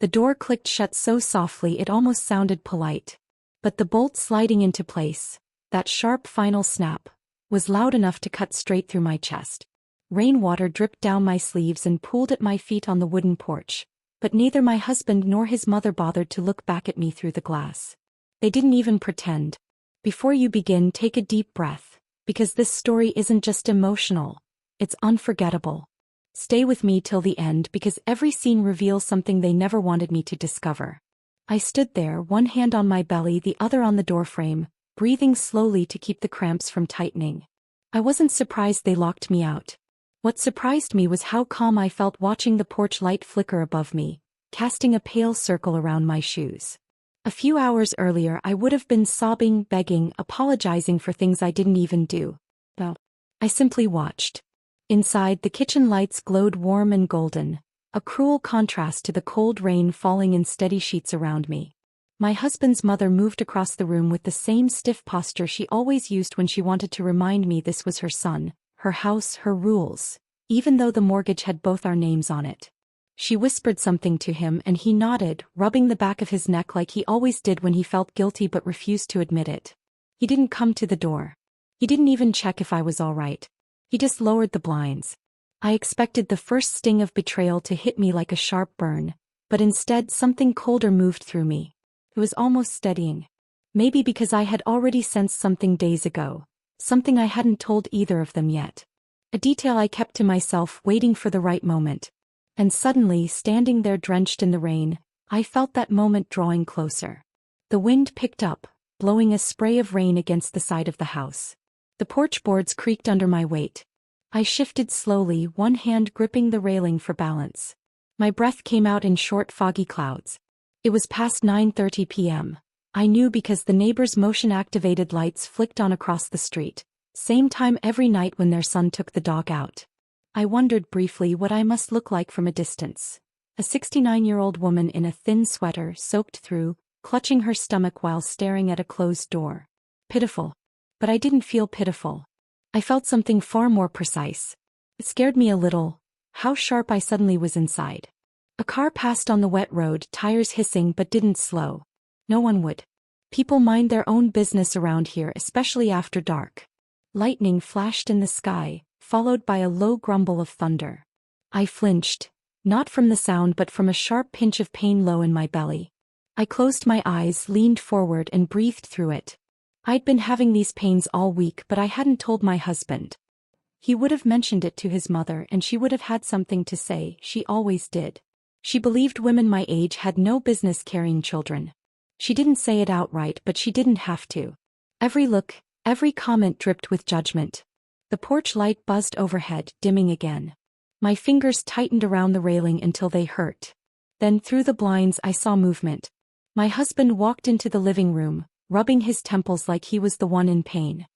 The door clicked shut so softly it almost sounded polite. But the bolt sliding into place, that sharp final snap, was loud enough to cut straight through my chest. Rainwater dripped down my sleeves and pooled at my feet on the wooden porch, but neither my husband nor his mother bothered to look back at me through the glass. They didn't even pretend. Before you begin, take a deep breath, because this story isn't just emotional, it's unforgettable. Stay with me till the end because every scene reveals something they never wanted me to discover. I stood there, one hand on my belly, the other on the doorframe, breathing slowly to keep the cramps from tightening. I wasn't surprised they locked me out. What surprised me was how calm I felt watching the porch light flicker above me, casting a pale circle around my shoes. A few hours earlier I would have been sobbing, begging, apologizing for things I didn't even do. No. I simply watched. Inside, the kitchen lights glowed warm and golden, a cruel contrast to the cold rain falling in steady sheets around me. My husband's mother moved across the room with the same stiff posture she always used when she wanted to remind me this was her son, her house, her rules, even though the mortgage had both our names on it. She whispered something to him and he nodded, rubbing the back of his neck like he always did when he felt guilty but refused to admit it. He didn't come to the door. He didn't even check if I was all right. He just lowered the blinds. I expected the first sting of betrayal to hit me like a sharp burn, but instead something colder moved through me. It was almost steadying. Maybe because I had already sensed something days ago, something I hadn't told either of them yet. A detail I kept to myself, waiting for the right moment. And suddenly, standing there drenched in the rain, I felt that moment drawing closer. The wind picked up, blowing a spray of rain against the side of the house. The porch boards creaked under my weight. I shifted slowly, one hand gripping the railing for balance. My breath came out in short foggy clouds. It was past 9:30 p.m. I knew because the neighbors' motion-activated lights flicked on across the street, same time every night when their son took the dog out. I wondered briefly what I must look like from a distance. A 69-year-old woman in a thin sweater, soaked through, clutching her stomach while staring at a closed door. Pitiful. But I didn't feel pitiful. I felt something far more precise. It scared me a little, how sharp I suddenly was inside. A car passed on the wet road, tires hissing but didn't slow. No one would. People mind their own business around here, especially after dark. Lightning flashed in the sky, followed by a low grumble of thunder. I flinched, not from the sound but from a sharp pinch of pain low in my belly. I closed my eyes, leaned forward and breathed through it. I'd been having these pains all week but I hadn't told my husband. He would have mentioned it to his mother and she would have had something to say, she always did. She believed women my age had no business carrying children. She didn't say it outright but she didn't have to. Every look, every comment dripped with judgment. The porch light buzzed overhead, dimming again. My fingers tightened around the railing until they hurt. Then through the blinds I saw movement. My husband walked into the living room, rubbing his temples like he was the one in pain.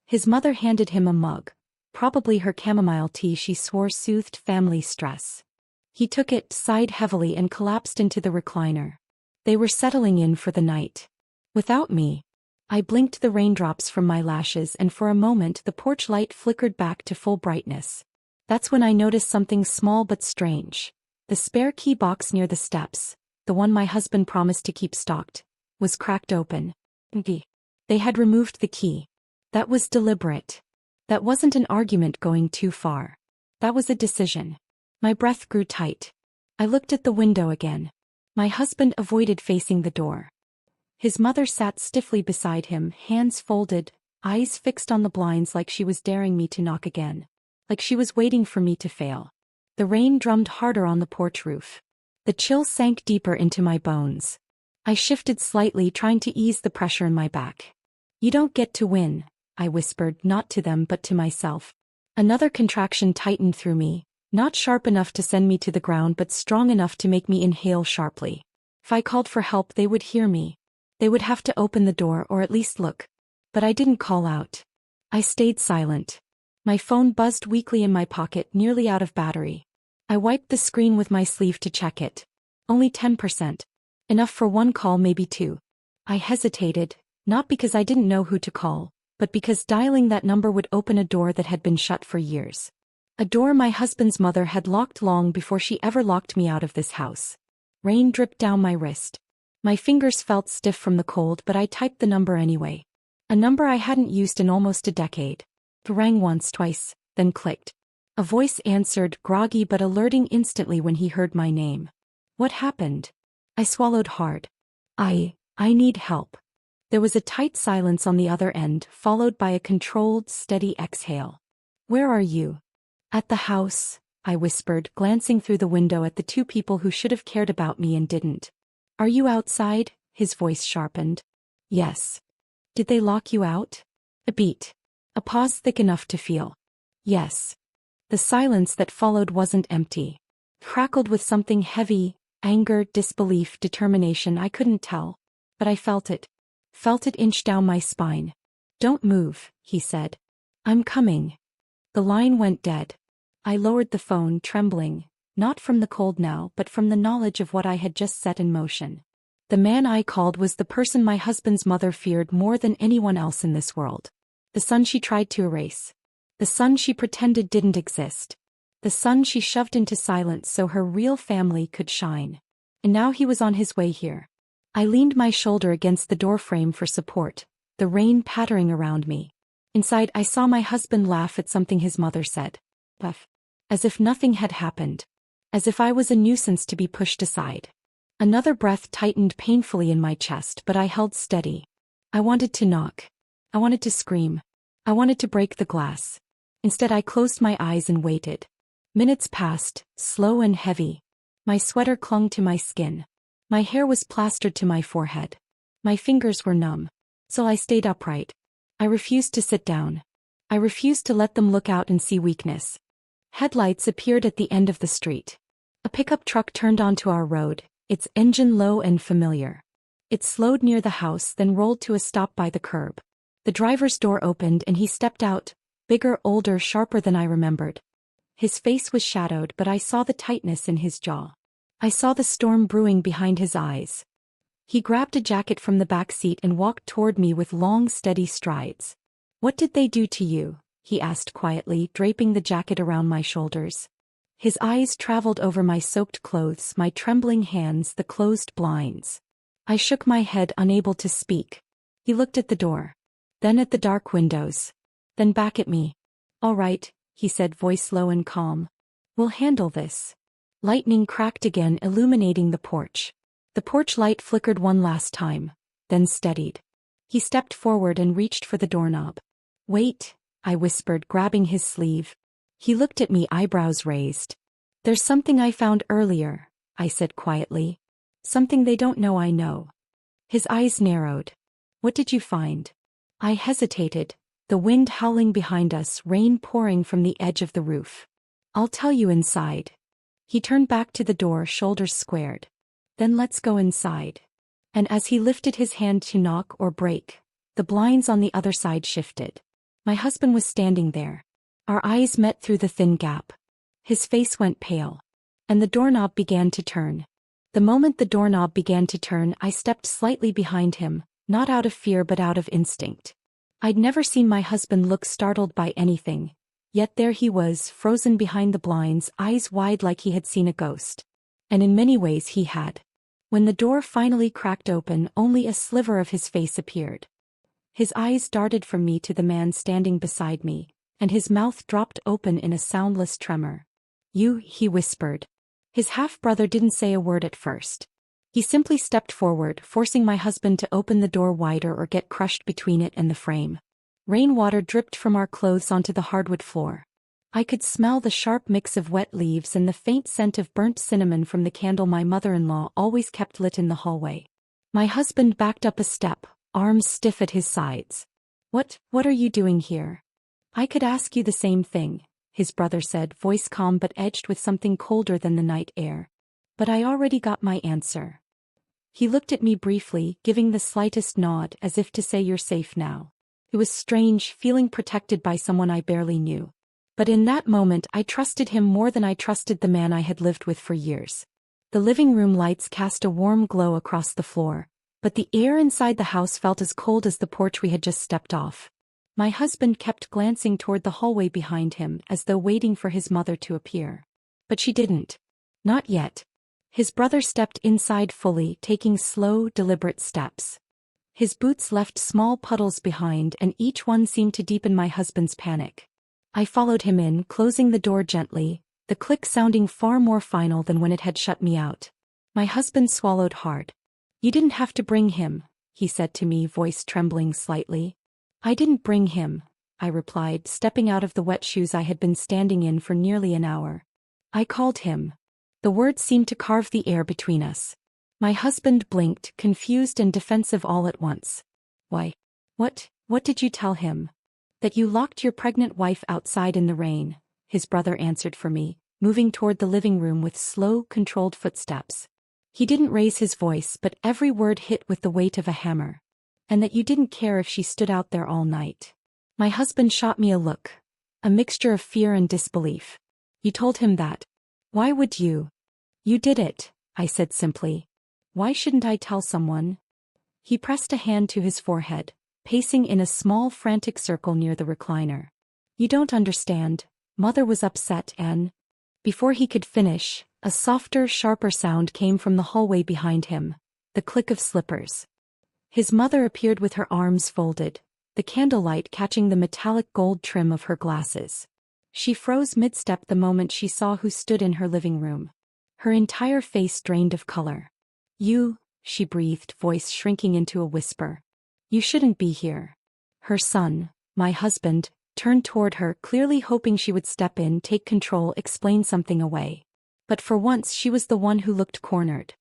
His mother handed him a mug, probably her chamomile tea she swore soothed family stress. He took it, sighed heavily and collapsed into the recliner. They were settling in for the night. Without me. I blinked the raindrops from my lashes and for a moment the porch light flickered back to full brightness. That's when I noticed something small but strange. The spare key box near the steps, the one my husband promised to keep stocked, was cracked open. They had removed the key. That was deliberate. That wasn't an argument going too far. That was a decision. My breath grew tight. I looked at the window again. My husband avoided facing the door. His mother sat stiffly beside him, hands folded, eyes fixed on the blinds like she was daring me to knock again. Like she was waiting for me to fail. The rain drummed harder on the porch roof. The chill sank deeper into my bones. I shifted slightly, trying to ease the pressure in my back. "You don't get to win," I whispered, not to them but to myself. Another contraction tightened through me, not sharp enough to send me to the ground but strong enough to make me inhale sharply. If I called for help they would hear me. They would have to open the door or at least look. But I didn't call out. I stayed silent. My phone buzzed weakly in my pocket, nearly out of battery. I wiped the screen with my sleeve to check it. Only 10%. Enough for one call, maybe two. I hesitated, not because I didn't know who to call, but because dialing that number would open a door that had been shut for years. A door my husband's mother had locked long before she ever locked me out of this house. Rain dripped down my wrist. My fingers felt stiff from the cold, but I typed the number anyway. A number I hadn't used in almost a decade. It rang once, twice, then clicked. A voice answered, groggy but alerting instantly when he heard my name. What happened? I swallowed hard. I need help. There was a tight silence on the other end, followed by a controlled, steady exhale. Where are you? At the house, I whispered, glancing through the window at the two people who should have cared about me and didn't. Are you outside? His voice sharpened. Yes. Did they lock you out? A beat. A pause thick enough to feel. Yes. The silence that followed wasn't empty. Crackled with something heavy, anger, disbelief, determination, I couldn't tell. But I felt it. Felt it inch down my spine. Don't move, he said. I'm coming. The line went dead. I lowered the phone, trembling, not from the cold now, but from the knowledge of what I had just set in motion. The man I called was the person my husband's mother feared more than anyone else in this world. The son she tried to erase. The son she pretended didn't exist. The son she shoved into silence so her real family could shine. And now he was on his way here. I leaned my shoulder against the doorframe for support, the rain pattering around me. Inside, I saw my husband laugh at something his mother said. Puff. As if nothing had happened. As if I was a nuisance to be pushed aside. Another breath tightened painfully in my chest, but I held steady. I wanted to knock. I wanted to scream. I wanted to break the glass. Instead, I closed my eyes and waited. Minutes passed, slow and heavy. My sweater clung to my skin. My hair was plastered to my forehead. My fingers were numb. So I stayed upright. I refused to sit down. I refused to let them look out and see weakness. Headlights appeared at the end of the street. A pickup truck turned onto our road, its engine low and familiar. It slowed near the house, then rolled to a stop by the curb. The driver's door opened and he stepped out, bigger, older, sharper than I remembered. His face was shadowed, but I saw the tightness in his jaw. I saw the storm brewing behind his eyes. He grabbed a jacket from the back seat and walked toward me with long, steady strides. What did they do to you? He asked quietly, draping the jacket around my shoulders. His eyes traveled over my soaked clothes, my trembling hands, the closed blinds. I shook my head, unable to speak. He looked at the door. Then at the dark windows. Then back at me. All right, he said, voice low and calm. We'll handle this. Lightning cracked again, illuminating the porch. The porch light flickered one last time, then steadied. He stepped forward and reached for the doorknob. Wait, I whispered, grabbing his sleeve. He looked at me, eyebrows raised. There's something I found earlier, I said quietly. Something they don't know I know. His eyes narrowed. What did you find? I hesitated, the wind howling behind us, rain pouring from the edge of the roof. I'll tell you inside. He turned back to the door, shoulders squared. Then let's go inside. And as he lifted his hand to knock or break, the blinds on the other side shifted. My husband was standing there. Our eyes met through the thin gap. His face went pale. And the doorknob began to turn. The moment the doorknob began to turn, I stepped slightly behind him, not out of fear but out of instinct. I'd never seen my husband look startled by anything. Yet there he was, frozen behind the blinds, eyes wide like he had seen a ghost. And in many ways he had. When the door finally cracked open, only a sliver of his face appeared. His eyes darted from me to the man standing beside me, and his mouth dropped open in a soundless tremor. You, he whispered. His half-brother didn't say a word at first. He simply stepped forward, forcing my husband to open the door wider or get crushed between it and the frame. Rainwater dripped from our clothes onto the hardwood floor. I could smell the sharp mix of wet leaves and the faint scent of burnt cinnamon from the candle my mother-in-law always kept lit in the hallway. My husband backed up a step, arms stiff at his sides. What are you doing here? I could ask you the same thing, his brother said, voice calm but edged with something colder than the night air. But I already got my answer. He looked at me briefly, giving the slightest nod as if to say you're safe now. It was strange, feeling protected by someone I barely knew. But in that moment I trusted him more than I trusted the man I had lived with for years. The living room lights cast a warm glow across the floor, but the air inside the house felt as cold as the porch we had just stepped off. My husband kept glancing toward the hallway behind him as though waiting for his mother to appear. But she didn't. Not yet. His brother stepped inside fully, taking slow, deliberate steps. His boots left small puddles behind, and each one seemed to deepen my husband's panic. I followed him in, closing the door gently, the click sounding far more final than when it had shut me out. My husband swallowed hard. "You didn't have to bring him," he said to me, voice trembling slightly. "I didn't bring him," I replied, stepping out of the wet shoes I had been standing in for nearly an hour. "I called him." The words seemed to carve the air between us. My husband blinked, confused and defensive all at once. "Why? What did you tell him?" "That you locked your pregnant wife outside in the rain," his brother answered for me, moving toward the living room with slow, controlled footsteps. He didn't raise his voice, but every word hit with the weight of a hammer. "And that you didn't care if she stood out there all night." My husband shot me a look, a mixture of fear and disbelief. "You told him that? Why would you?" "You did it," I said simply. "Why shouldn't I tell someone?" He pressed a hand to his forehead, pacing in a small frantic circle near the recliner. "You don't understand. Mother was upset and—" Before he could finish, a softer, sharper sound came from the hallway behind him, the click of slippers. His mother appeared with her arms folded, the candlelight catching the metallic gold trim of her glasses. She froze mid-step the moment she saw who stood in her living room. Her entire face drained of color. "You," she breathed, voice shrinking into a whisper. "You shouldn't be here." Her son, my husband, turned toward her, clearly hoping she would step in, take control, explain something away. But for once she was the one who looked cornered.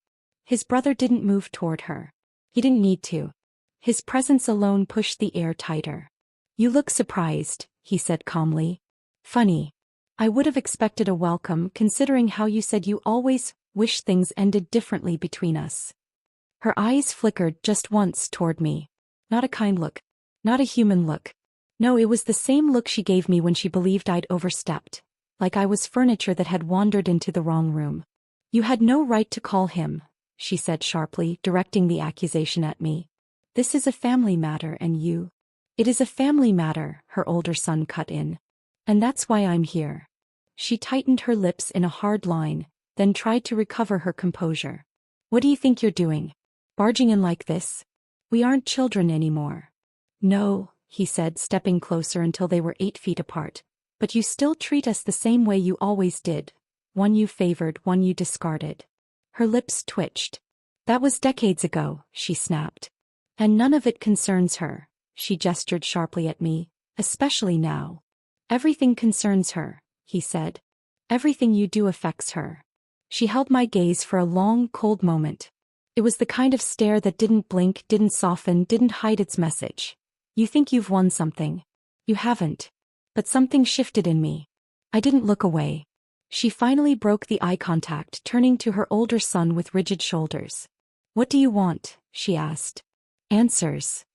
His brother didn't move toward her. He didn't need to. His presence alone pushed the air tighter. "You look surprised," he said calmly. "Funny. I would have expected a welcome, considering how you said you always wish things ended differently between us." Her eyes flickered just once toward me. Not a kind look. Not a human look. No, it was the same look she gave me when she believed I'd overstepped, like I was furniture that had wandered into the wrong room. "You had no right to call him," she said sharply, directing the accusation at me. "This is a family matter and you—" "It is a family matter," her older son cut in. "And that's why I'm here." She tightened her lips in a hard line, then tried to recover her composure. "What do you think you're doing? Barging in like this? We aren't children anymore." "No," he said, stepping closer until they were 8 feet apart. "But you still treat us the same way you always did. One you favored, one you discarded." Her lips twitched. "That was decades ago," she snapped. "And none of it concerns her." She gestured sharply at me. "Especially now." "Everything concerns her," he said. "Everything you do affects her." She held my gaze for a long, cold moment. It was the kind of stare that didn't blink, didn't soften, didn't hide its message. "You think you've won something. You haven't." But something shifted in me. I didn't look away. She finally broke the eye contact, turning to her older son with rigid shoulders. "What do you want?" she asked. "Answers."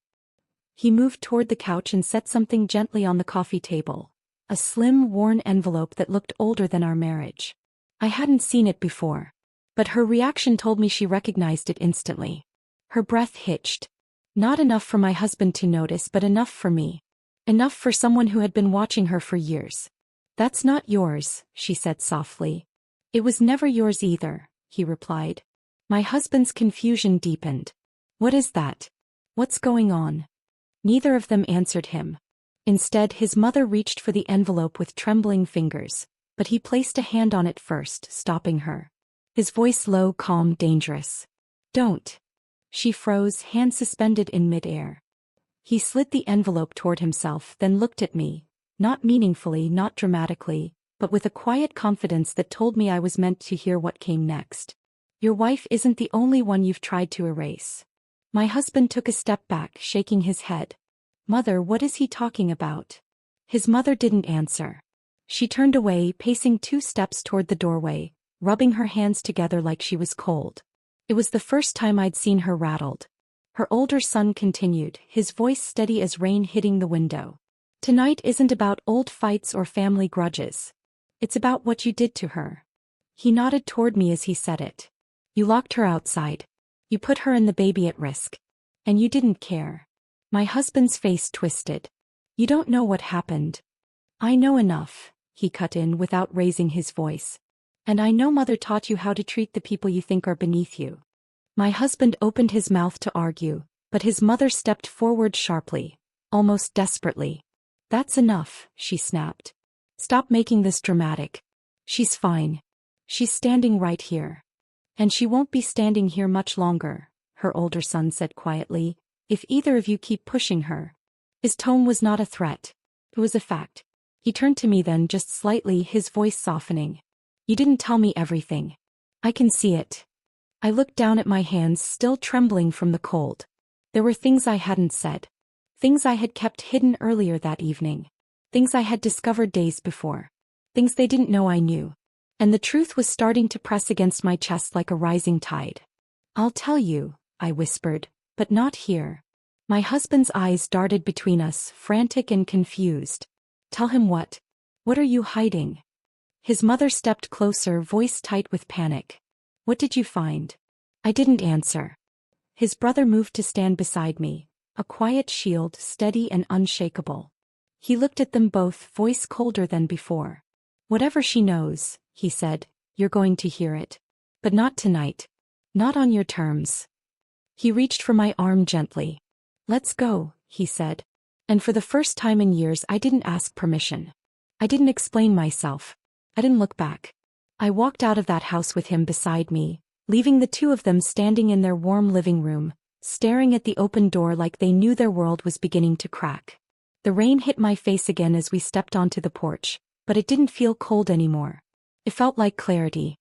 He moved toward the couch and set something gently on the coffee table. A slim, worn envelope that looked older than our marriage. I hadn't seen it before. But her reaction told me she recognized it instantly. Her breath hitched. Not enough for my husband to notice, but enough for me. Enough for someone who had been watching her for years. "That's not yours," she said softly. "It was never yours either," he replied. My husband's confusion deepened. "What is that? What's going on?" Neither of them answered him. Instead, his mother reached for the envelope with trembling fingers, but he placed a hand on it first, stopping her. His voice low, calm, dangerous. "Don't." She froze, hand suspended in midair. He slid the envelope toward himself, then looked at me, not meaningfully, not dramatically, but with a quiet confidence that told me I was meant to hear what came next. "Your wife isn't the only one you've tried to erase." My husband took a step back, shaking his head. "Mother, what is he talking about?" His mother didn't answer. She turned away, pacing 2 steps toward the doorway, rubbing her hands together like she was cold. It was the first time I'd seen her rattled. Her older son continued, his voice steady as rain hitting the window. "Tonight isn't about old fights or family grudges. It's about what you did to her." He nodded toward me as he said it. "You locked her outside. You put her and the baby at risk. And you didn't care." My husband's face twisted. "You don't know what happened." "I know enough," he cut in without raising his voice. And I know Mother taught you how to treat the people you think are beneath you. My husband opened his mouth to argue, but his mother stepped forward sharply, almost desperately. That's enough, she snapped. Stop making this dramatic. She's fine. She's standing right here. And she won't be standing here much longer, her older son said quietly, if either of you keep pushing her. His tone was not a threat. It was a fact. He turned to me then just slightly, his voice softening. You didn't tell me everything. I can see it. I looked down at my hands, still trembling from the cold. There were things I hadn't said. Things I had kept hidden earlier that evening. Things I had discovered days before. Things they didn't know I knew. And the truth was starting to press against my chest like a rising tide. I'll tell you, I whispered, but not here. My husband's eyes darted between us, frantic and confused. Tell him what? What are you hiding? His mother stepped closer, voice tight with panic. What did you find? I didn't answer. His brother moved to stand beside me, a quiet shield, steady and unshakable. He looked at them both, voice colder than before. Whatever she knows, he said, you're going to hear it. But not tonight. Not on your terms. He reached for my arm gently. Let's go, he said. And for the first time in years I didn't ask permission. I didn't explain myself. I didn't look back. I walked out of that house with him beside me, leaving the two of them standing in their warm living room, staring at the open door like they knew their world was beginning to crack. The rain hit my face again as we stepped onto the porch, but it didn't feel cold anymore. It felt like clarity.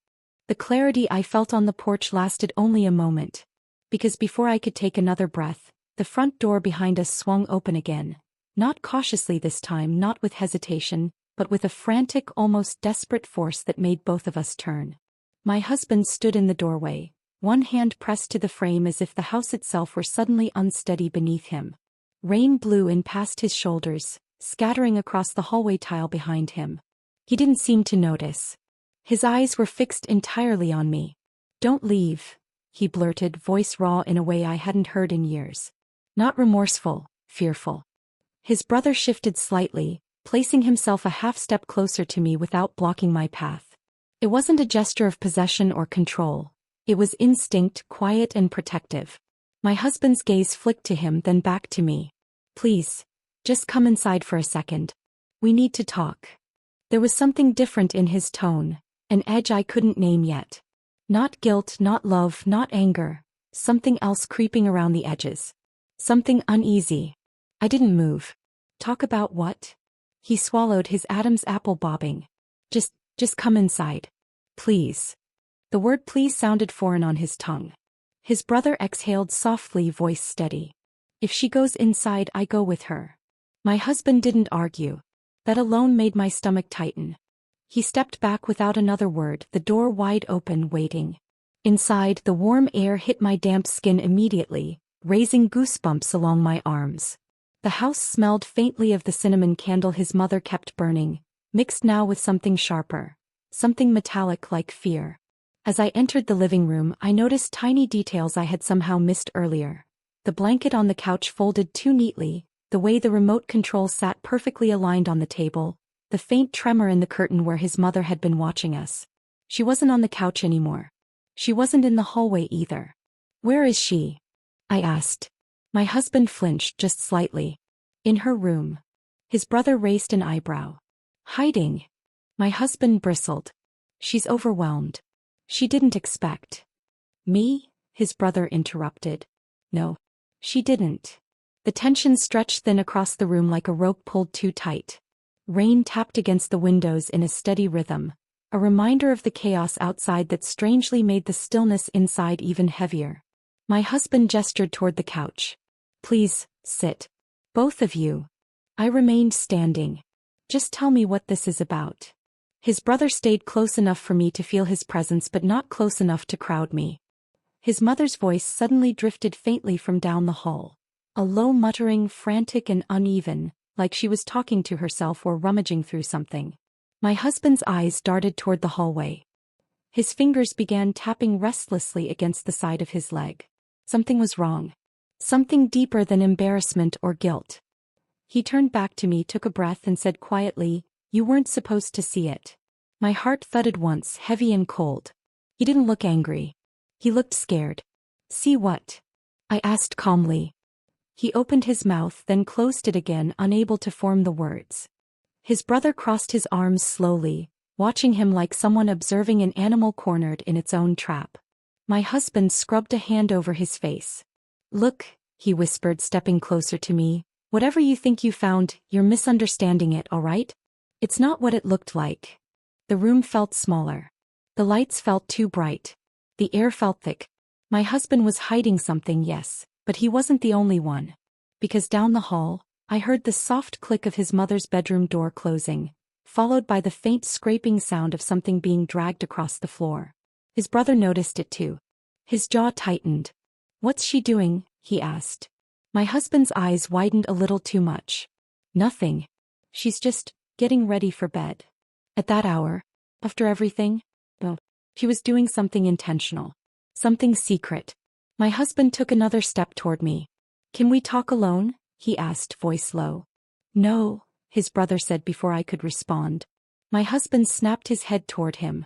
The clarity I felt on the porch lasted only a moment. Because before I could take another breath, the front door behind us swung open again. Not cautiously this time, not with hesitation, but with a frantic, almost desperate force that made both of us turn. My husband stood in the doorway, one hand pressed to the frame as if the house itself were suddenly unsteady beneath him. Rain blew in past his shoulders, scattering across the hallway tile behind him. He didn't seem to notice. His eyes were fixed entirely on me. Don't leave, he blurted, voice raw in a way I hadn't heard in years. Not remorseful, fearful. His brother shifted slightly, placing himself a half step closer to me without blocking my path. It wasn't a gesture of possession or control. It was instinct, quiet and protective. My husband's gaze flicked to him, then back to me. Please, just come inside for a second. We need to talk. There was something different in his tone, an edge I couldn't name yet. Not guilt, not love, not anger. Something else creeping around the edges. Something uneasy. I didn't move. Talk about what? He swallowed, his Adam's apple bobbing. Just come inside. Please. The word please sounded foreign on his tongue. His brother exhaled softly, voice steady. If she goes inside, I go with her. My husband didn't argue. That alone made my stomach tighten. He stepped back without another word, the door wide open, waiting. Inside, the warm air hit my damp skin immediately, raising goosebumps along my arms. The house smelled faintly of the cinnamon candle his mother kept burning, mixed now with something sharper, something metallic like fear. As I entered the living room, I noticed tiny details I had somehow missed earlier. The blanket on the couch folded too neatly, the way the remote control sat perfectly aligned on the table, the faint tremor in the curtain where his mother had been watching us. She wasn't on the couch anymore. She wasn't in the hallway either. Where is she? I asked. My husband flinched just slightly. In her room. His brother raised an eyebrow. Hiding. My husband bristled. She's overwhelmed. She didn't expect. Me? His brother interrupted. No. She didn't. The tension stretched thin across the room like a rope pulled too tight. Rain tapped against the windows in a steady rhythm, a reminder of the chaos outside that strangely made the stillness inside even heavier. My husband gestured toward the couch. Please, sit. Both of you. I remained standing. Just tell me what this is about. His brother stayed close enough for me to feel his presence but not close enough to crowd me. His mother's voice suddenly drifted faintly from down the hall. A low muttering, frantic and uneven, like she was talking to herself or rummaging through something. My husband's eyes darted toward the hallway. His fingers began tapping restlessly against the side of his leg. Something was wrong. Something deeper than embarrassment or guilt. He turned back to me, took a breath and said quietly, "You weren't supposed to see it." My heart thudded once, heavy and cold. He didn't look angry. He looked scared. See what? I asked calmly. He opened his mouth, then closed it again, unable to form the words. His brother crossed his arms slowly, watching him like someone observing an animal cornered in its own trap. My husband scrubbed a hand over his face. Look, he whispered, stepping closer to me. Whatever you think you found, you're misunderstanding it, all right? It's not what it looked like. The room felt smaller. The lights felt too bright. The air felt thick. My husband was hiding something, yes, but he wasn't the only one. Because down the hall, I heard the soft click of his mother's bedroom door closing, followed by the faint scraping sound of something being dragged across the floor. His brother noticed it too. His jaw tightened. What's she doing? He asked. My husband's eyes widened a little too much. Nothing. She's just getting ready for bed. At that hour, after everything, well, she was doing something intentional. Something secret. My husband took another step toward me. Can we talk alone? He asked, voice low. No, his brother said before I could respond. My husband snapped his head toward him.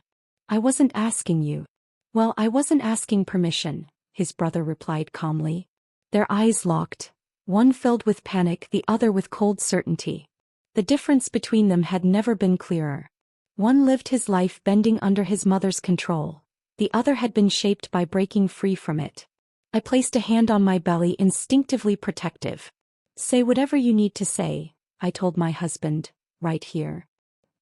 I wasn't asking you. Well, I wasn't asking permission, his brother replied calmly. Their eyes locked, one filled with panic, the other with cold certainty. The difference between them had never been clearer. One lived his life bending under his mother's control. The other had been shaped by breaking free from it. I placed a hand on my belly, instinctively protective. Say whatever you need to say, I told my husband, right here.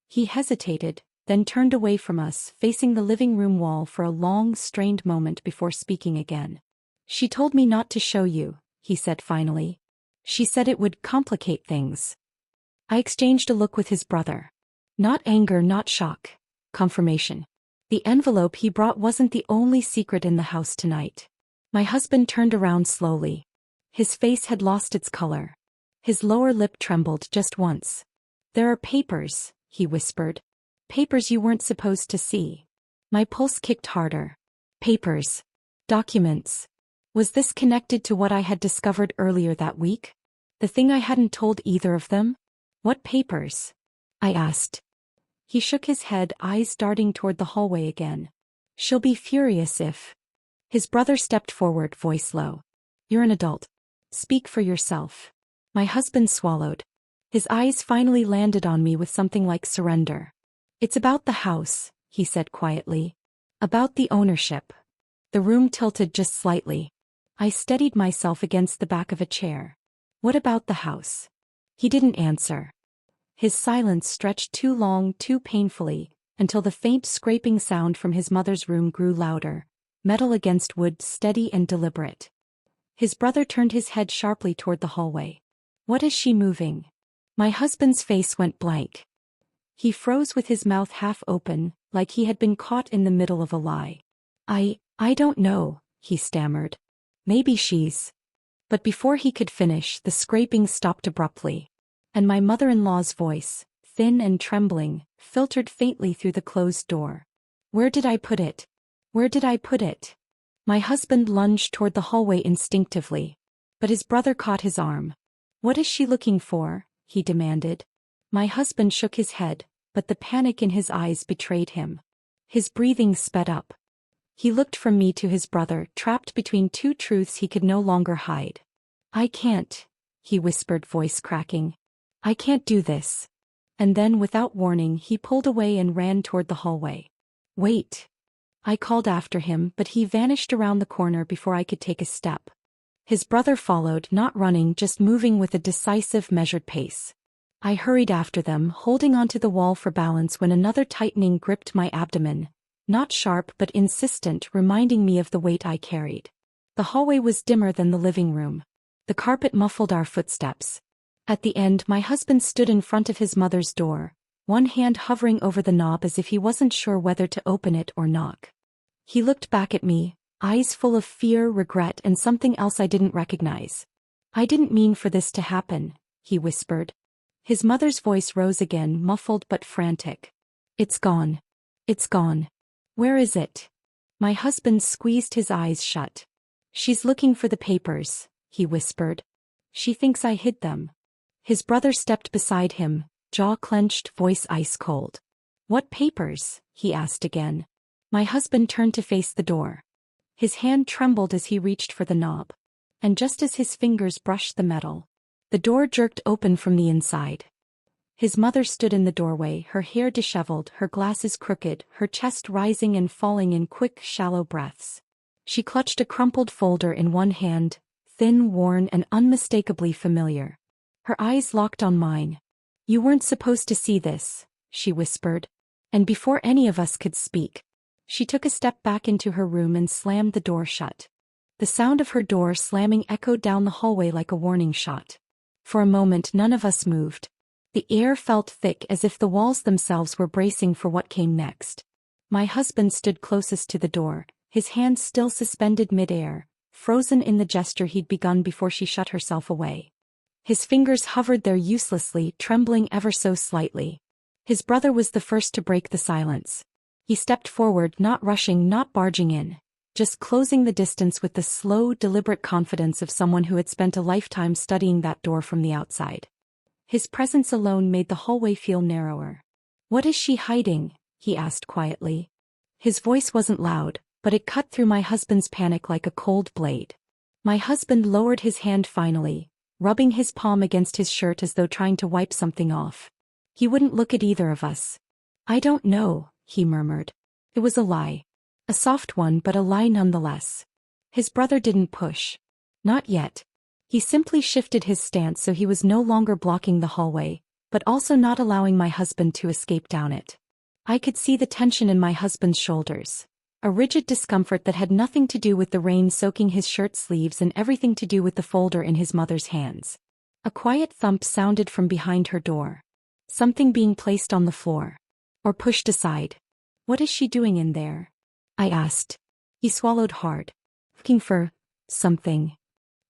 He hesitated, then turned away from us, facing the living room wall for a long, strained moment before speaking again. She told me not to show you, he said finally. She said it would complicate things. I exchanged a look with his brother. Not anger, not shock. Confirmation. The envelope he brought wasn't the only secret in the house tonight. My husband turned around slowly. His face had lost its color. His lower lip trembled just once. There are papers, he whispered. Papers you weren't supposed to see. My pulse kicked harder. Papers. Documents. Was this connected to what I had discovered earlier that week? The thing I hadn't told either of them? What papers? I asked. He shook his head, eyes darting toward the hallway again. She'll be furious if... His brother stepped forward, voice low. You're an adult. Speak for yourself. My husband swallowed. His eyes finally landed on me with something like surrender. It's about the house, he said quietly. About the ownership. The room tilted just slightly. I steadied myself against the back of a chair. What about the house? He didn't answer. His silence stretched too long, too painfully, until the faint scraping sound from his mother's room grew louder, metal against wood, steady and deliberate. His brother turned his head sharply toward the hallway. What is she moving? My husband's face went blank. He froze with his mouth half open, like he had been caught in the middle of a lie. I don't know, he stammered. Maybe she's... But before he could finish, the scraping stopped abruptly. And my mother-in-law's voice, thin and trembling, filtered faintly through the closed door. Where did I put it? Where did I put it? My husband lunged toward the hallway instinctively. But his brother caught his arm. What is she looking for? He demanded. My husband shook his head, but the panic in his eyes betrayed him. His breathing sped up. He looked from me to his brother, trapped between two truths he could no longer hide. I can't, he whispered, voice cracking. I can't do this. And then, without warning, he pulled away and ran toward the hallway. Wait. I called after him, but he vanished around the corner before I could take a step. His brother followed, not running, just moving with a decisive, measured pace. I hurried after them, holding onto the wall for balance when another tightening gripped my abdomen, not sharp but insistent, reminding me of the weight I carried. The hallway was dimmer than the living room. The carpet muffled our footsteps. At the end, my husband stood in front of his mother's door, one hand hovering over the knob as if he wasn't sure whether to open it or knock. He looked back at me, eyes full of fear, regret, and something else I didn't recognize. I didn't mean for this to happen, he whispered. His mother's voice rose again, muffled but frantic. It's gone. It's gone. Where is it? My husband squeezed his eyes shut. She's looking for the papers, he whispered. She thinks I hid them. His brother stepped beside him, jaw clenched, voice ice cold. "What papers?" he asked again. My husband turned to face the door. His hand trembled as he reached for the knob. And just as his fingers brushed the metal, the door jerked open from the inside. His mother stood in the doorway, her hair disheveled, her glasses crooked, her chest rising and falling in quick, shallow breaths. She clutched a crumpled folder in one hand, thin, worn, and unmistakably familiar. Her eyes locked on mine. "You weren't supposed to see this," she whispered. And before any of us could speak, she took a step back into her room and slammed the door shut. The sound of her door slamming echoed down the hallway like a warning shot. For a moment none of us moved. The air felt thick as if the walls themselves were bracing for what came next. My husband stood closest to the door, his hands still suspended mid-air, frozen in the gesture he'd begun before she shut herself away. His fingers hovered there uselessly, trembling ever so slightly. His brother was the first to break the silence. He stepped forward, not rushing, not barging in, just closing the distance with the slow, deliberate confidence of someone who had spent a lifetime studying that door from the outside. His presence alone made the hallway feel narrower. "What is she hiding?" he asked quietly. His voice wasn't loud, but it cut through my husband's panic like a cold blade. My husband lowered his hand finally, rubbing his palm against his shirt as though trying to wipe something off. He wouldn't look at either of us. "I don't know," he murmured. It was a lie. A soft one, but a lie nonetheless. His brother didn't push. Not yet. He simply shifted his stance so he was no longer blocking the hallway, but also not allowing my husband to escape down it. I could see the tension in my husband's shoulders. A rigid discomfort that had nothing to do with the rain soaking his shirt sleeves and everything to do with the folder in his mother's hands. A quiet thump sounded from behind her door. Something being placed on the floor. Or pushed aside. "What is she doing in there?" I asked. He swallowed hard. "Looking for something."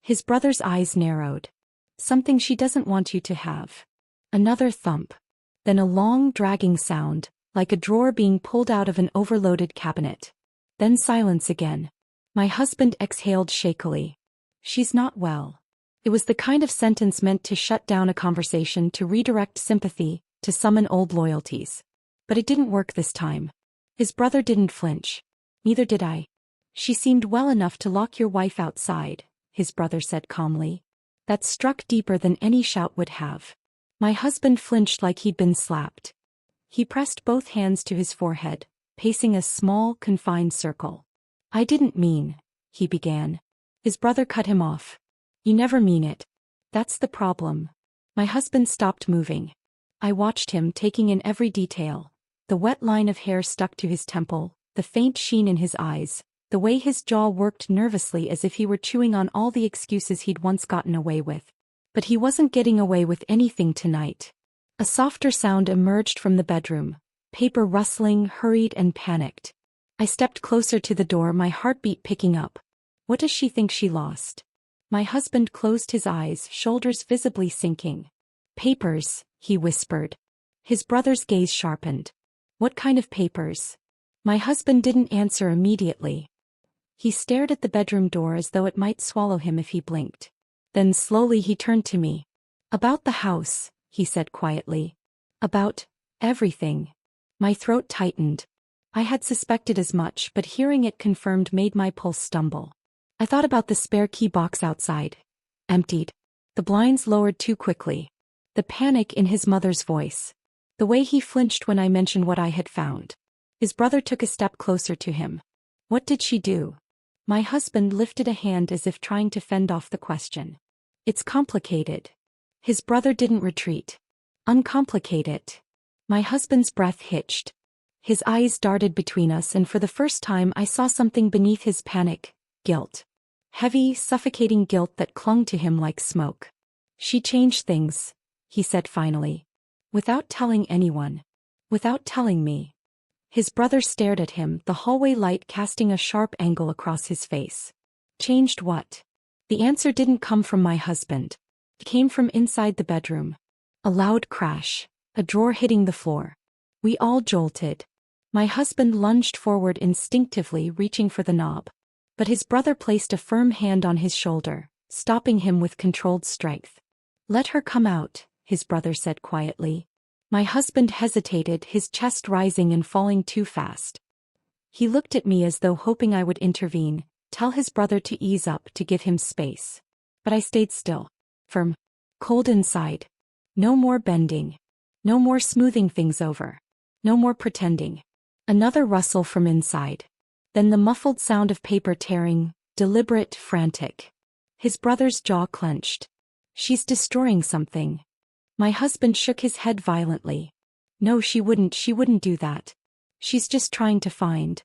His brother's eyes narrowed. "Something she doesn't want you to have." Another thump. Then a long, dragging sound, like a drawer being pulled out of an overloaded cabinet. Then silence again. My husband exhaled shakily. "She's not well." It was the kind of sentence meant to shut down a conversation, to redirect sympathy, to summon old loyalties. But it didn't work this time. His brother didn't flinch. Neither did I. "She seemed well enough to lock your wife outside," his brother said calmly. That struck deeper than any shout would have. My husband flinched like he'd been slapped. He pressed both hands to his forehead, pacing a small, confined circle. "I didn't mean," he began. His brother cut him off. "You never mean it. That's the problem." My husband stopped moving. I watched him, taking in every detail. The wet line of hair stuck to his temple, the faint sheen in his eyes, the way his jaw worked nervously as if he were chewing on all the excuses he'd once gotten away with. But he wasn't getting away with anything tonight. A softer sound emerged from the bedroom, paper rustling, hurried and panicked. I stepped closer to the door, my heartbeat picking up. "What does she think she lost?" My husband closed his eyes, shoulders visibly sinking. "Papers," he whispered. His brother's gaze sharpened. "What kind of papers?" My husband didn't answer immediately. He stared at the bedroom door as though it might swallow him if he blinked. Then slowly he turned to me. "About the house," he said quietly. "About everything." My throat tightened. I had suspected as much, but hearing it confirmed made my pulse stumble. I thought about the spare key box outside. Emptied. The blinds lowered too quickly. The panic in his mother's voice. The way he flinched when I mentioned what I had found. His brother took a step closer to him. "What did she do?" My husband lifted a hand as if trying to fend off the question. "It's complicated." His brother didn't retreat. "Uncomplicate it." My husband's breath hitched. His eyes darted between us, and for the first time I saw something beneath his panic. Guilt. Heavy, suffocating guilt that clung to him like smoke. "She changed things," he said finally. "Without telling anyone. Without telling me." His brother stared at him, the hallway light casting a sharp angle across his face. "Changed what?" The answer didn't come from my husband. It came from inside the bedroom. A loud crash. A drawer hitting the floor. We all jolted. My husband lunged forward instinctively, reaching for the knob. But his brother placed a firm hand on his shoulder, stopping him with controlled strength. "Let her come out," his brother said quietly. My husband hesitated, his chest rising and falling too fast. He looked at me as though hoping I would intervene, tell his brother to ease up, to give him space. But I stayed still. Firm. Cold inside. No more bending. No more smoothing things over. No more pretending. Another rustle from inside. Then the muffled sound of paper tearing, deliberate, frantic. His brother's jaw clenched. She's destroying something. My husband shook his head violently. No, she wouldn't do that. She's just trying to find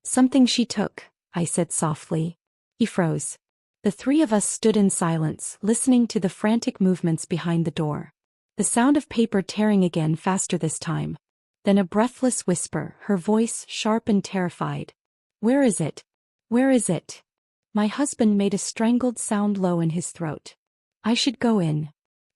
something she took, I said softly. He froze. The three of us stood in silence, listening to the frantic movements behind the door. The sound of paper tearing again, faster this time. Then a breathless whisper, her voice sharp and terrified. Where is it? Where is it? My husband made a strangled sound low in his throat. I should go in.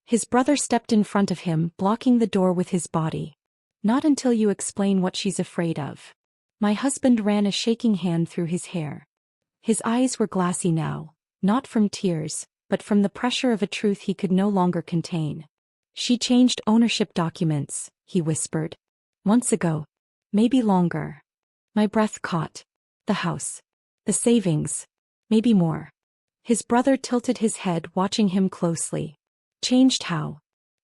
His brother stepped in front of him, blocking the door with his body. Not until you explain what she's afraid of. My husband ran a shaking hand through his hair. His eyes were glassy now, not from tears, but from the pressure of a truth he could no longer contain. She changed ownership documents, he whispered. Months ago. Maybe longer. My breath caught. The house. The savings. Maybe more. His brother tilted his head, watching him closely. Changed how?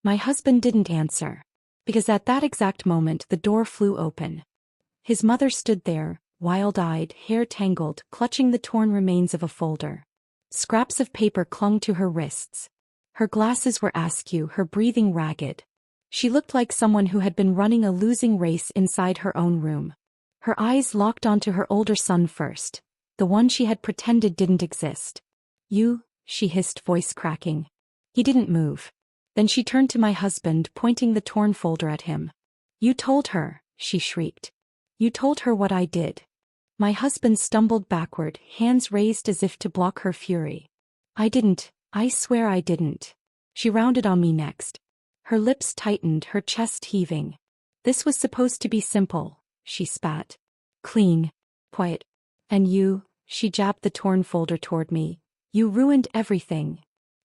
My husband didn't answer. Because at that exact moment the door flew open. His mother stood there, wild-eyed, hair tangled, clutching the torn remains of a folder. Scraps of paper clung to her wrists. Her glasses were askew, her breathing ragged. She looked like someone who had been running a losing race inside her own room. Her eyes locked onto her older son first, the one she had pretended didn't exist. You, she hissed, voice cracking. He didn't move. Then she turned to my husband, pointing the torn folder at him. You told her, she shrieked. You told her what I did. My husband stumbled backward, hands raised as if to block her fury. I didn't, I swear I didn't. She rounded on me next. Her lips tightened, her chest heaving. This was supposed to be simple, she spat. Clean. Quiet. And you, she jabbed the torn folder toward me. You ruined everything.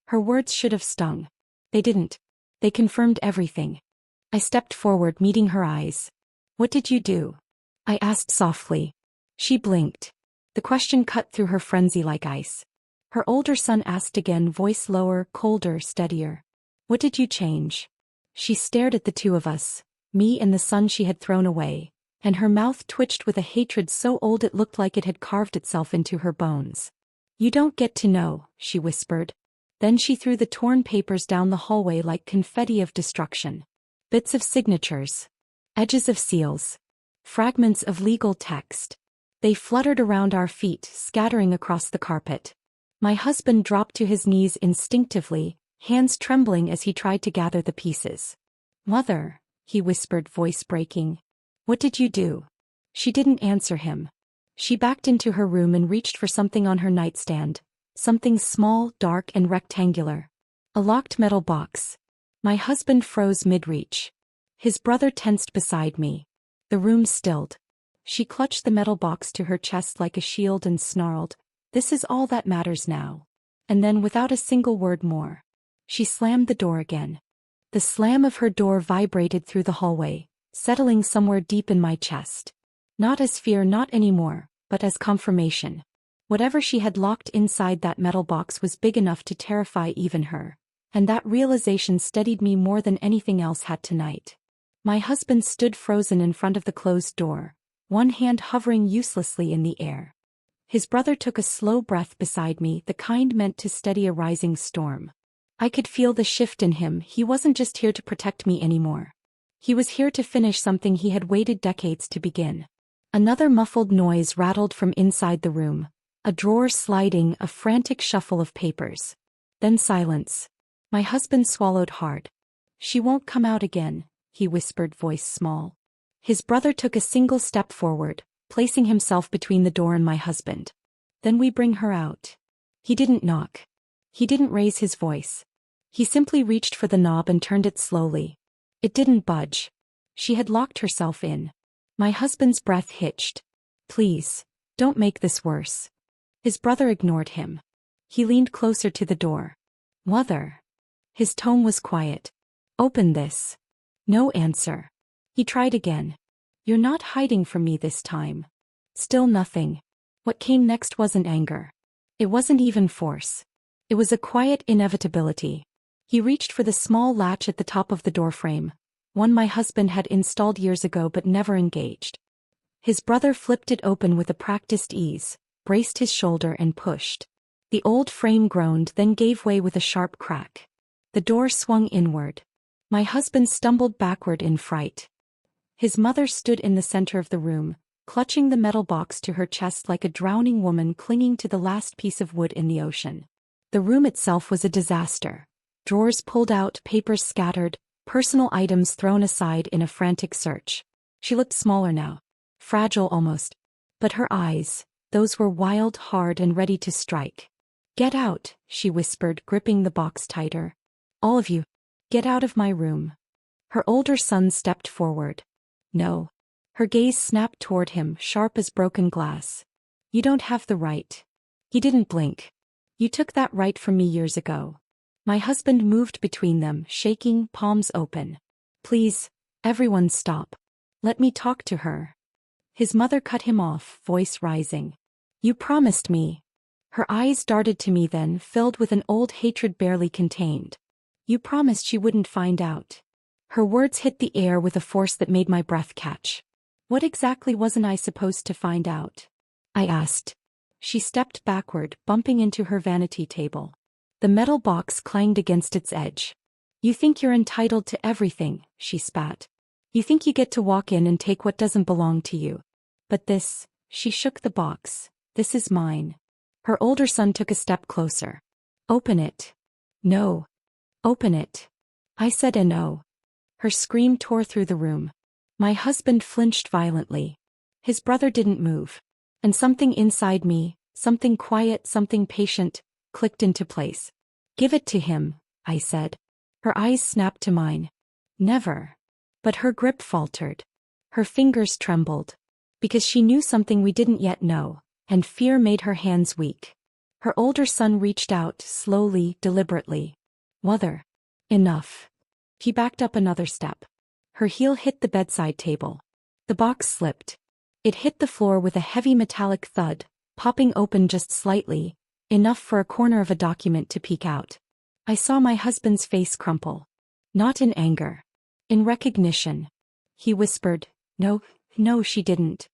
Her words should have stung. They didn't. They confirmed everything. I stepped forward, meeting her eyes. What did you do? I asked softly. She blinked. The question cut through her frenzy like ice. Her older son asked again, voice lower, colder, steadier. What did you change? She stared at the two of us, me and the son she had thrown away, and her mouth twitched with a hatred so old it looked like it had carved itself into her bones. You don't get to know, she whispered. Then she threw the torn papers down the hallway like confetti of destruction. Bits of signatures. Edges of seals. Fragments of legal text. They fluttered around our feet, scattering across the carpet. My husband dropped to his knees instinctively, hands trembling as he tried to gather the pieces. Mother, he whispered, voice breaking. What did you do? She didn't answer him. She backed into her room and reached for something on her nightstand. Something small, dark, and rectangular. A locked metal box. My husband froze mid-reach. His brother tensed beside me. The room stilled. She clutched the metal box to her chest like a shield and snarled, "This is all that matters now." And then, without a single word more, she slammed the door again. The slam of her door vibrated through the hallway, settling somewhere deep in my chest. Not as fear, not anymore, but as confirmation. Whatever she had locked inside that metal box was big enough to terrify even her, and that realization steadied me more than anything else had tonight. My husband stood frozen in front of the closed door, one hand hovering uselessly in the air. His brother took a slow breath beside me, the kind meant to steady a rising storm. I could feel the shift in him. He wasn't just here to protect me anymore. He was here to finish something he had waited decades to begin. Another muffled noise rattled from inside the room. A drawer sliding, a frantic shuffle of papers. Then silence. My husband swallowed hard. "She won't come out again," he whispered, voice small. His brother took a single step forward, placing himself between the door and my husband. "Then we bring her out." He didn't knock. He didn't raise his voice. He simply reached for the knob and turned it slowly. It didn't budge. She had locked herself in. My husband's breath hitched. "Please, don't make this worse." His brother ignored him. He leaned closer to the door. "Mother." His tone was quiet. "Open this." No answer. He tried again. You're not hiding from me this time. Still nothing. What came next wasn't anger. It wasn't even force. It was a quiet inevitability. He reached for the small latch at the top of the doorframe, one my husband had installed years ago but never engaged. His brother flipped it open with a practiced ease, braced his shoulder and pushed. The old frame groaned, then gave way with a sharp crack. The door swung inward. My husband stumbled backward in fright. His mother stood in the center of the room, clutching the metal box to her chest like a drowning woman clinging to the last piece of wood in the ocean. The room itself was a disaster. Drawers pulled out, papers scattered, personal items thrown aside in a frantic search. She looked smaller now. Fragile almost. But her eyes, those were wild, hard, and ready to strike. "Get out," she whispered, gripping the box tighter. "All of you. Get out of my room." Her older son stepped forward. "No." Her gaze snapped toward him, sharp as broken glass. "You don't have the right." He didn't blink. "You took that right from me years ago." My husband moved between them, shaking, palms open. "Please, everyone stop. Let me talk to her." His mother cut him off, voice rising. "You promised me." Her eyes darted to me then, filled with an old hatred barely contained. "You promised she wouldn't find out." Her words hit the air with a force that made my breath catch. "What exactly wasn't I supposed to find out?" I asked. She stepped backward, bumping into her vanity table. The metal box clanged against its edge. "You think you're entitled to everything," she spat. "You think you get to walk in and take what doesn't belong to you. But this," she shook the box, "this is mine." Her older son took a step closer. "Open it." "No." "Open it." I said a no. Her scream tore through the room. My husband flinched violently. His brother didn't move. And something inside me, something quiet, something patient, clicked into place. "Give it to him," I said. Her eyes snapped to mine. "Never." But her grip faltered. Her fingers trembled. Because she knew something we didn't yet know, and fear made her hands weak. Her older son reached out, slowly, deliberately. "Mother." "Enough." He backed up another step. Her heel hit the bedside table. The box slipped. It hit the floor with a heavy metallic thud, popping open just slightly, enough for a corner of a document to peek out. I saw my husband's face crumple. Not in anger. In recognition. He whispered, "No, no, she didn't."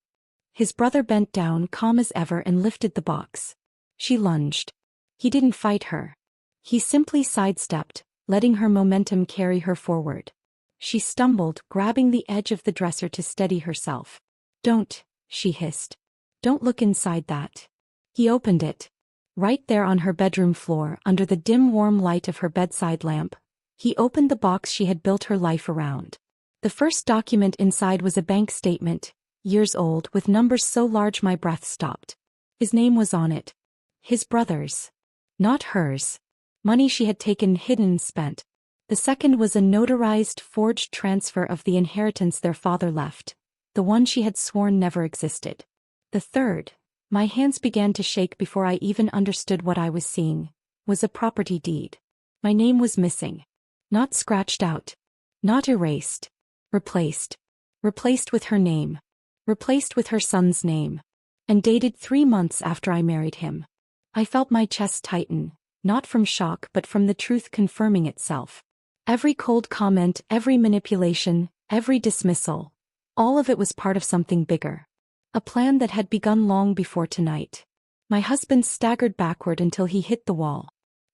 His brother bent down, calm as ever, and lifted the box. She lunged. He didn't fight her. He simply sidestepped, letting her momentum carry her forward. She stumbled, grabbing the edge of the dresser to steady herself. "Don't," she hissed. "Don't look inside that." He opened it. Right there on her bedroom floor, under the dim warm light of her bedside lamp, he opened the box she had built her life around. The first document inside was a bank statement, years old, with numbers so large my breath stopped. His name was on it. His brother's. Not hers. Money she had taken, hidden, spent. The second was a notarized, forged transfer of the inheritance their father left, the one she had sworn never existed. The third, my hands began to shake before I even understood what I was seeing, was a property deed. My name was missing. Not scratched out. Not erased. Replaced. Replaced with her name. Replaced with her son's name. And dated 3 months after I married him. I felt my chest tighten, not from shock but from the truth confirming itself. Every cold comment, every manipulation, every dismissal, all of it was part of something bigger. A plan that had begun long before tonight. My husband staggered backward until he hit the wall.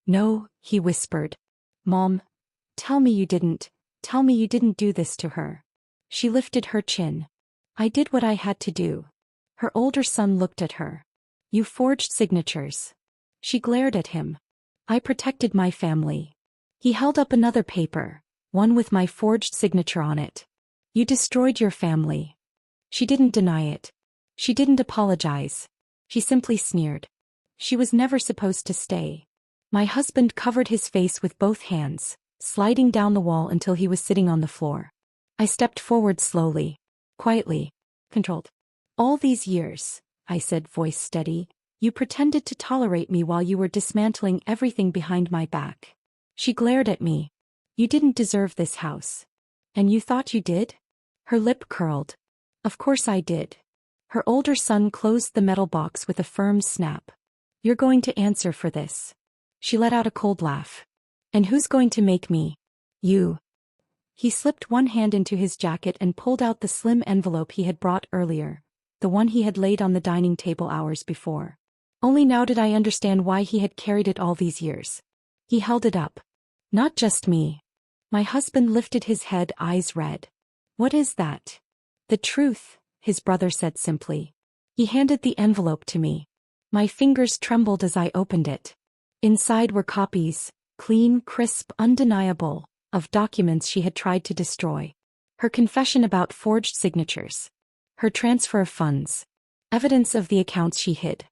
"No," he whispered. "Mom, tell me you didn't do this to her." She lifted her chin. "I did what I had to do." Her older son looked at her. "You forged signatures." She glared at him. "I protected my family." He held up another paper, one with my forged signature on it. "You destroyed your family." She didn't deny it. She didn't apologize. She simply sneered. She was never supposed to stay. My husband covered his face with both hands, sliding down the wall until he was sitting on the floor. I stepped forward slowly, quietly, controlled. "All these years," I said, voice steady, "you pretended to tolerate me while you were dismantling everything behind my back." She glared at me. "You didn't deserve this house." And you thought you did? Her lip curled. Of course I did. Her older son closed the metal box with a firm snap. You're going to answer for this. She let out a cold laugh. And who's going to make me? You. He slipped one hand into his jacket and pulled out the slim envelope he had brought earlier, the one he had laid on the dining table hours before. Only now did I understand why he had carried it all these years. He held it up. Not just me. My husband lifted his head, eyes red. What is that? The truth, his brother said simply. He handed the envelope to me. My fingers trembled as I opened it. Inside were copies, clean, crisp, undeniable, of documents she had tried to destroy. Her confession about forged signatures. Her transfer of funds. Evidence of the accounts she hid.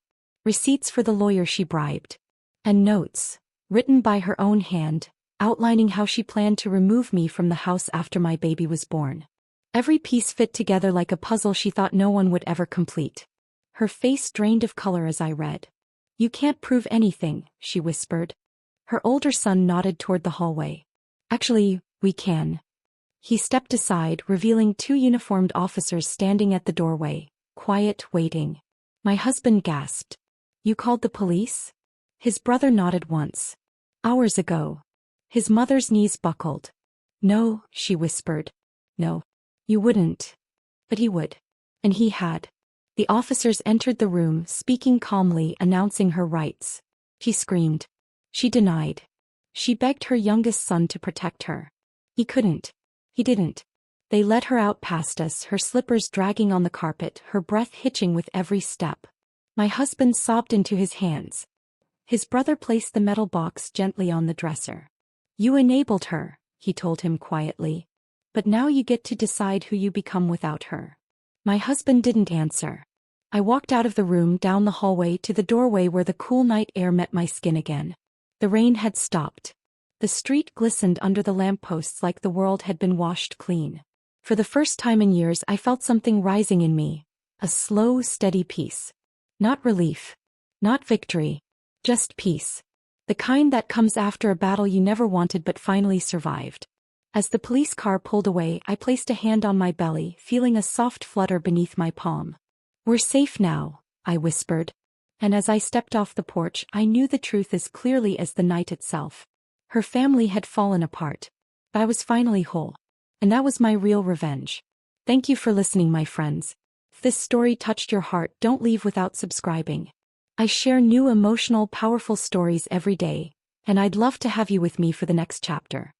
Receipts for the lawyer she bribed. And notes, written by her own hand, outlining how she planned to remove me from the house after my baby was born. Every piece fit together like a puzzle she thought no one would ever complete. Her face drained of color as I read. You can't prove anything, she whispered. Her older son nodded toward the hallway. Actually, we can. He stepped aside, revealing two uniformed officers standing at the doorway, quiet, waiting. My husband gasped. You called the police? His brother nodded once. Hours ago. His mother's knees buckled. No, she whispered. No. You wouldn't. But he would. And he had. The officers entered the room, speaking calmly, announcing her rights. She screamed. She denied. She begged her youngest son to protect her. He couldn't. He didn't. They led her out past us, her slippers dragging on the carpet, her breath hitching with every step. My husband sobbed into his hands. His brother placed the metal box gently on the dresser. You enabled her, he told him quietly. But now you get to decide who you become without her. My husband didn't answer. I walked out of the room, down the hallway to the doorway where the cool night air met my skin again. The rain had stopped. The street glistened under the lampposts like the world had been washed clean. For the first time in years I felt something rising in me. A slow, steady peace. Not relief. Not victory. Just peace. The kind that comes after a battle you never wanted but finally survived. As the police car pulled away, I placed a hand on my belly, feeling a soft flutter beneath my palm. We're safe now, I whispered. And as I stepped off the porch, I knew the truth as clearly as the night itself. Her family had fallen apart. I was finally whole. And that was my real revenge. Thank you for listening, my friends. If this story touched your heart, don't leave without subscribing. I share new emotional, powerful stories every day, and I'd love to have you with me for the next chapter.